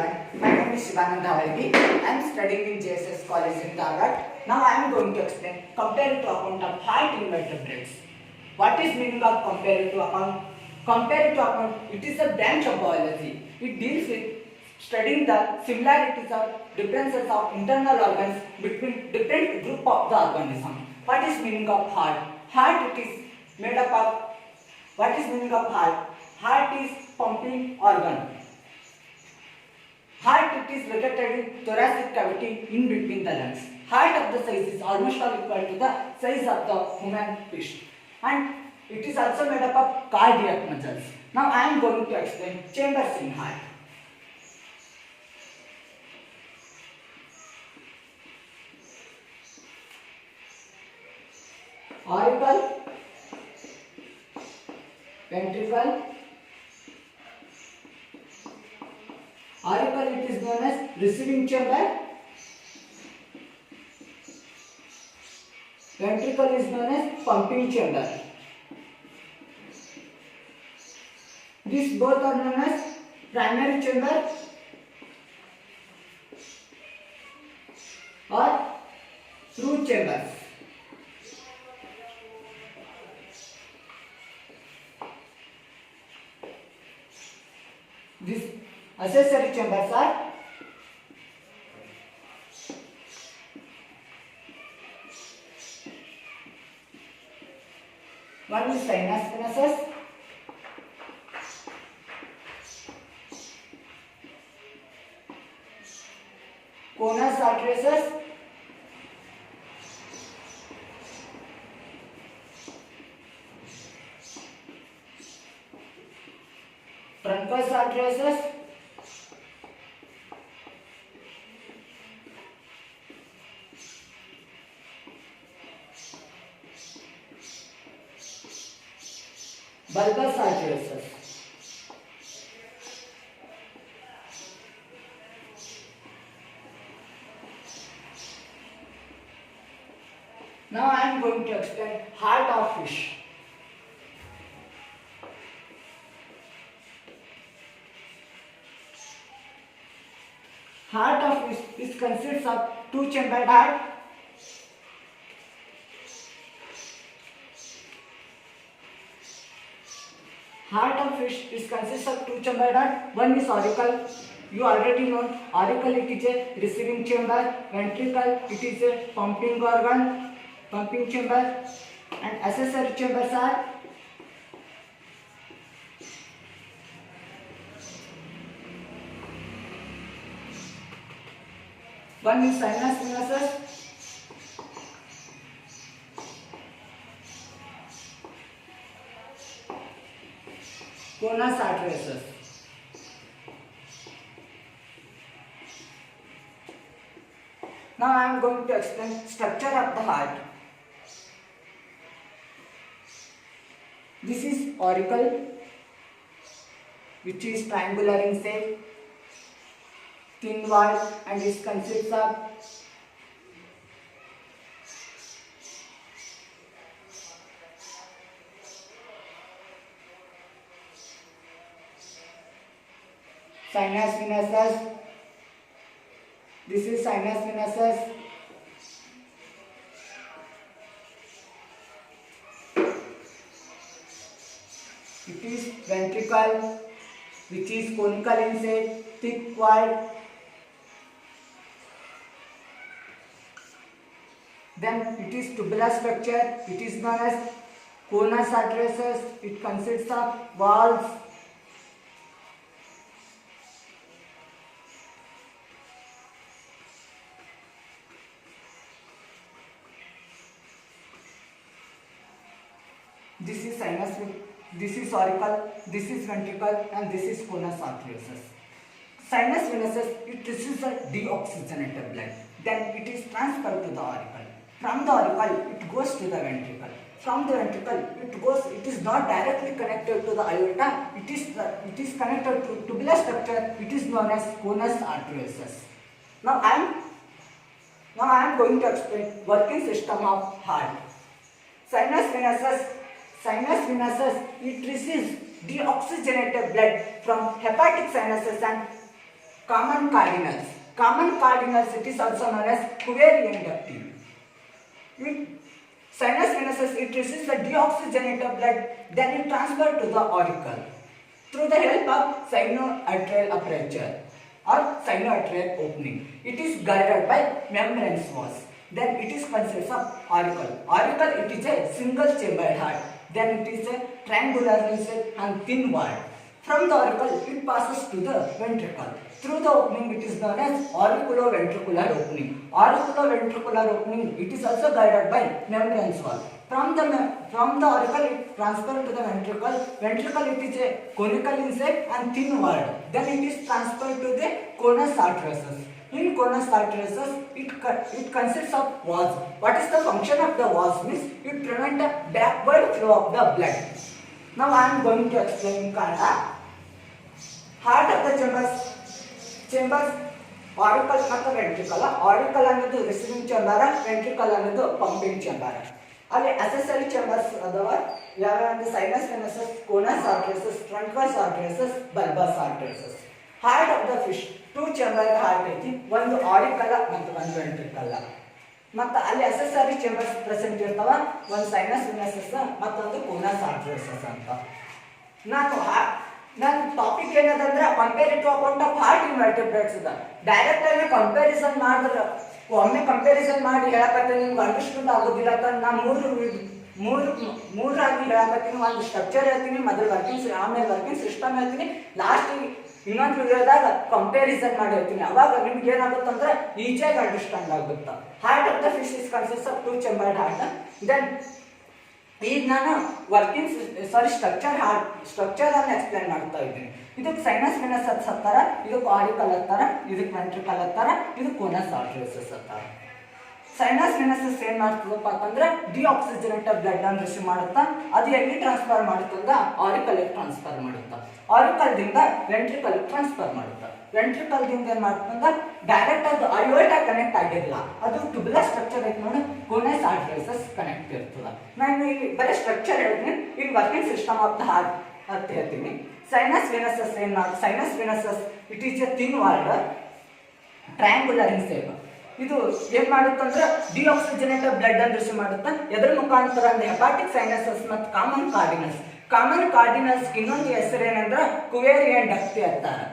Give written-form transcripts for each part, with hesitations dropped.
everyone. My name is Shivanand Dhavalgi. I am studying in JSS College in Dharwad. Now I am going to explain comparative account of heart in vertebrates. What is meaning of comparative account? Comparative account, it is a branch of biology. It deals with studying the similarities or differences of internal organs between different group of the organism. What is meaning of heart? Heart, it is made up of, what is meaning of heart? Heart is pumping organ. Heart, it is located in thoracic cavity in between the lungs. Heart of the size is almost all equal to the size of the human fist. And it is also made up of cardiac muscles. Now I am going to explain chambers in heart. Auricle, ventricle. Auricle, it is known as receiving chamber. Ventricle is known as pumping chamber. These both are known as primary chamber or root chambers. These accessory chambers are one is sinus venusus, conus arteriosus, truncus arteriosus, bulbous arteriosus. Now I am going to explain heart of fish. Heart of fish is consists of two-chambered heart. Heart of fish is consists of two-chambered heart. One is auricle. You already know auricle, it is a receiving chamber. Ventricle, it is a pumping organ, pumping chamber, and accessory chambers are one is sinus venusus, conus arteriosus. Now I am going to explain structure of the heart. This is auricle, which is triangular in shape, thin wall, and it consists of sinus venusus. This is sinus venusus. It is ventricle, which is conical in shape, thick walled. Then it is tubular structure. It is known as conus arteriosus. It consists of valves. This is sinus, this is auricle, this is ventricle, and this is conus arteriosus. Sinus venusus, it receives a deoxygenated blood. Then it is transferred to the auricle. From the auricle, it goes to the ventricle. From the ventricle, it is not directly connected to the aorta. It is connected to tubular structure. It is known as conus arteriosus. Now I am going to explain working system of heart. Sinus venusus, it receives deoxygenated blood from hepatic sinuses and Common cardinals. Common cardinals, it is also known as Cuvier inductive. Sinus venosus, it receives the deoxygenated blood, then it transferred to the auricle through the help of sinoatrial aperture or sinoatrial opening. It is guarded by membranous walls. Then it is consists of auricle. Auricle, it is a single chambered heart. Then it is a triangular and thin walled. From the auricle, it passes to the ventricle. Through the opening, it is known as auriculoventricular opening. Auriculoventricular opening, it is also guided by membranous wall. From the auricle, it transferred to the ventricle. Ventricle, it is a conical in shape and thin walled. Then it is transferred to the conus arteriosus. In conus arteriosus, it consists of valves. What is the function of the valves? Means it prevents the backward flow of the blood. Now I am going to explain in Kannada. Heart of the chambers auricle ಮತ್ತು ventricle. Auricle ಅನ್ನೋದು receiving chamber, ventricle ಅನ್ನೋದು pumping chamber. ಅಲ್ಲಿ accessory chambers ಅದಾವ ಯಾವ ಅಂದ್ರೆ sinus venosus, conus arteriosus, truncus arteriosus, bulbous arteriosus. Heart of the fish, two chamber heart ಐತಿ, ಒಂದು auricle ಮತ್ತು ಒಂದು ventricle. ಮತ್ತು ಅಲ್ಲಿ accessory chambers ಪ್ರೆಸೆಂಟ್ ಇರ್ತಾವ, ಒಂದು sinus venosus ಮತ್ತೊಂದು conus arteriosus ಅಂತ. ನನ್ನ ಟಾಪಿಕ್ ಏನದಂದ್ರೆ comparative account of heart invertebrates ಅದ. ಡೈರೆಕ್ಟ್ ಆಗಿ ಕಂಪ್ಯಾರಿಸನ್ ಮಾಡಿದ್ರೆ ಒಮ್ಮೆ ಕಂಪ್ಯಾರಿಸನ್ ಮಾಡಿ ಹೇಳಕತ್ತೀನಿ, ನಿಮ್ಗೆ ಅಂಡರ್ಸ್ಟ್ಯಾಂಡ್ ಆಗೋದಿಲ್ಲ ಅಂತ ನಾನು ಮೂರಾಗಿ ಹೇಳಕತ್ತೀನಿ. ಒಂದು ಸ್ಟ್ರಕ್ಚರ್ ಹೇಳ್ತೀನಿ, ಮೊದಲು ಆಮೇಲೆ ವರ್ಕಿಂಗ್ ಸಿಸ್ಟಮ್ ಹೇಳ್ತೀನಿ, ಲಾಸ್ಟಿಗೆ ಇನ್ನೊಂದು ವಿಡಿಯೋದಾಗ ಕಂಪ್ಯಾರಿಸನ್ ಮಾಡಿ ಹೇಳ್ತೀನಿ. ಅವಾಗ ನಿಮ್ಗೆ ಏನಾಗುತ್ತಂದ್ರೆ ಈಜಿಯಾಗಿ ಅಂಡರ್ಸ್ಟ್ಯಾಂಡ್ ಆಗುತ್ತೆ. Heart of the fish is consist of two chambered heart. Then ಈಗ ನಾನು ಸ್ಟ್ರಕ್ಚರ್ ಅನ್ನು ಎಕ್ಸ್ಪ್ಲೇನ್ ಮಾಡ್ತಾ ಇದ್ದೀನಿ. ಇದಕ್ಕೆ ಸೈನಸ್ ವೆನಸಸ್ ಅಂತಾರ, ಇದಕ್ಕೆ ಆರಿಕಲ್ ಅಂತಾರ, ಇದಕ್ಕೆ ವೆಂಟ್ರಿಕಲ್ ಅಂತಾರ, ಇದು ಕೋನಸ್ ಆರ್ಟರಿಯೋಸಸ್ ಅಂತಾರ. ಸೈನಸ್ ವೆನಸಸ್ ಏನ್ ಮಾಡ್ತದಪ್ಪ ಅಂತಂದ್ರೆ ಡಿಆಕ್ಸಿಜನೇಟೆಡ್ ಬ್ಲಡ್ ಅನ್ನು ರಿಸೀವ್ ಮಾಡುತ್ತಾ, ಅದು ಎಲ್ಲಿ ಟ್ರಾನ್ಸ್ಫರ್ ಮಾಡುತ್ತಂದ ಆರಿಕಲ್ ಟ್ರಾನ್ಸ್ಫರ್ ಮಾಡುತ್ತಾ, ಆರಿಕಲ್ ದಿಂದ ವೆಂಟ್ರಿಕಲ್ ಟ್ರಾನ್ಸ್ಫರ್ ಮಾಡುತ್ತಾ, ವೆಂಟ್ರಿಕಲ್ ದಿಂದ ಏನ್ ಮಾಡ್ತಂದ ಡೈರೆಕ್ಟ್ ಅದು ಅಯೋಟಾ ಕನೆಕ್ಟ್ ಆಗಿರಲ್ಲ, ಅದು ಟ್ಯೂಬುಲರ್ ಸ್ಟ್ರಕ್ಚರ್ ಐತೆ ನೋಡಿ, ಕೋನಸ್ ಆರ್ಟರಿಯೋಸಸ್ ಕನೆಕ್ಟ್ ಇರ್ತದ. ನಾನು ಇಲ್ಲಿ ಬರೀ ಸ್ಟ್ರಕ್ಚರ್ ಹೇಳ್ತೀನಿ, ಈಗ working system of the heart ಅಂತ ಹೇಳ್ತೀನಿ. ಸೈನಸ್ ವೆನಸಸ್ ಏನ್ ಮಾಡಿ, sinus venosus it is a thin walled triangular in shape. ಇದು ಏನ್ ಮಾಡುತ್ತಂದ್ರೆ ಡಿಆಕ್ಸಿಜನೇಟೆಡ್ ಬ್ಲಡ್ ಅನ್ನು ರಿಸೀವ್ ಮಾಡುತ್ತಾ, ಎದ್ರ ಮುಖಾಂತರ ಅಂದ್ರೆ ಹೆಪಾಟಿಕ್ ಸೈನಸಸ್ ಮತ್ತು ಕಾಮನ್ ಕಾರ್ಡಿನಲ್ಸ್. ಕಾಮನ್ ಕಾರ್ಡಿನಲ್ಸ್ ಇನ್ನೊಂದು ಹೆಸರು ಏನಂದ್ರೆ ಕುವೇರಿಯನ್ ಡಕ್ಟಿ ಅಂತಾರೆ.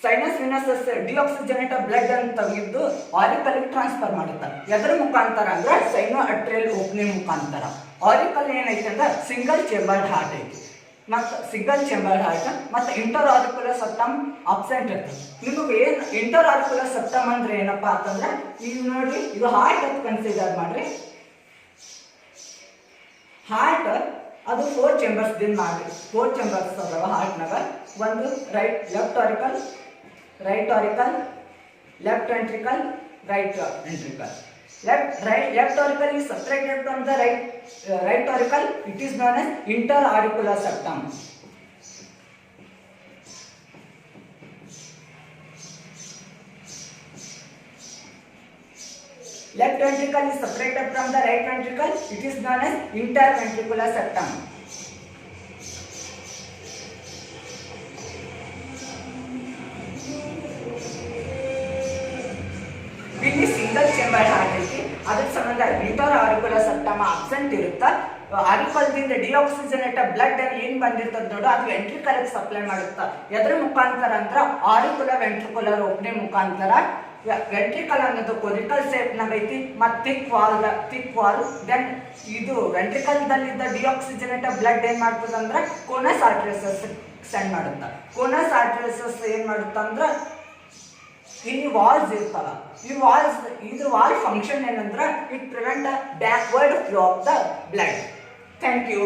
ಸೈನಸ್ ವೆನಸಸ್ ಡಿಆಕ್ಸಿಜನೇಟೆಡ್ ಬ್ಲಡ್ ಅನ್ನು ತೆಗೆದು ಆರಿಕಲ್ ಟ್ರಾನ್ಸ್ಫರ್ ಮಾಡುತ್ತಾ, ಎದ್ರ ಮುಖಾಂತರ ಅಂದ್ರೆ ಸೈನೋ ಅಟ್ರಿಯಲ್ ಓಪನಿಂಗ್ ಮುಖಾಂತರ. ಆರಿಕಲ್ ಏನೈತೆ ಅಂದ್ರೆ ಸಿಂಗಲ್ ಚೇಂಬರ್ಡ್ ಹಾರ್ಟ್ ಐತಿ, ಮತ್ತು ಸಿಂಗಲ್ ಚೇಂಬರ್ಡ್ ಹಾರ್ಟ್ ಮತ್ತು ಇಂಟರ್ ಆರಿಕ್ಯುಲರ್ ಸೆಪ್ಟಮ್ ಅಬ್ಸೆಂಟ್ ಇರ್ತದೆ. ನಿಮಗೆ ಏನು ಇಂಟರ್ ಆರಿಕ್ಯುಲರ್ ಸೆಪ್ಟಮ್ ಅಂದ್ರೆ ಏನಪ್ಪಾ ಅಂತಂದ್ರೆ ಈಗ ನೋಡ್ರಿ, ಇದು ಹಾರ್ಟ್ ಅಂತ ಕನ್ಸಿಡರ್ ಮಾಡ್ರಿ. ಹಾರ್ಟ್ ಅದು 4 ಚೇಂಬರ್ಸ್ din ಮಾಡ್ರಿ, 4 ಚೇಂಬರ್ಸ್ ಅದಾವ ಹಾರ್ಟ್ನಾಗ. ಒಂದು left auricle, right auricle, left ventricle, right ventricle. Left auricle is separated from the right auricle. It is known as interauricular septum. Left ventricle is separated from the right ventricle. It is known as interventricular septum. ಇಲ್ಲಿ single chamber heart ಐತಿ, ಅದಕ್ಕೆ ಸಂಬಂಧ inter auricular septum absent ಇರುತ್ತೆ. ಆರಿಕಲ್ದಿಂದ deoxygenated blood ಏನ್ ಬಂದಿರ್ತದೆ ನೋಡು, ಅದು ventricle supply ಮಾಡುತ್ತಾ. ಎದ್ರ ಮುಖಾಂತರ ಅಂದ್ರೆ ಆರಿಕ್ಯುಲರ್ ವೆಂಟ್ರಿಕುಲರ್ ಓಪನಿಂಗ್ ಮುಖಾಂತರ. ವೆಂಟ್ರಿಕಲ್ ಅನ್ನೋದು ಕೊನಿಕಲ್ ಶೇಪ್ ನಾಗ ಐತಿ ಮತ್ತು ಥಿಕ್ ವಾಲ್. ದೆನ್ ಇದು ವೆಂಟ್ರಿಕಲ್ ದಲ್ಲಿದ್ದ ಡಿಆಕ್ಸಿಜನೇಟೆಡ್ ಬ್ಲಡ್ ಏನ್ ಮಾಡ್ತದಂದ್ರೆ ಕೋನಸ್ ಆರ್ಟರಿಯೋಸಸ್ ಸೆಂಡ್ ಮಾಡುತ್ತಾ. ಕೋನಸ್ ಆರ್ಟರಿಯೋಸಸ್ ಏನ್ ಮಾಡುತ್ತಂದ್ರೆ ಇಲ್ಲಿ ವಾಲ್ಸ್ ಇರ್ತಾವ. ಇದ್ರ ವಾಲ್ ಫಂಕ್ಷನ್ ಏನಂದ್ರೆ it prevent backward flow of the blood. Thank you.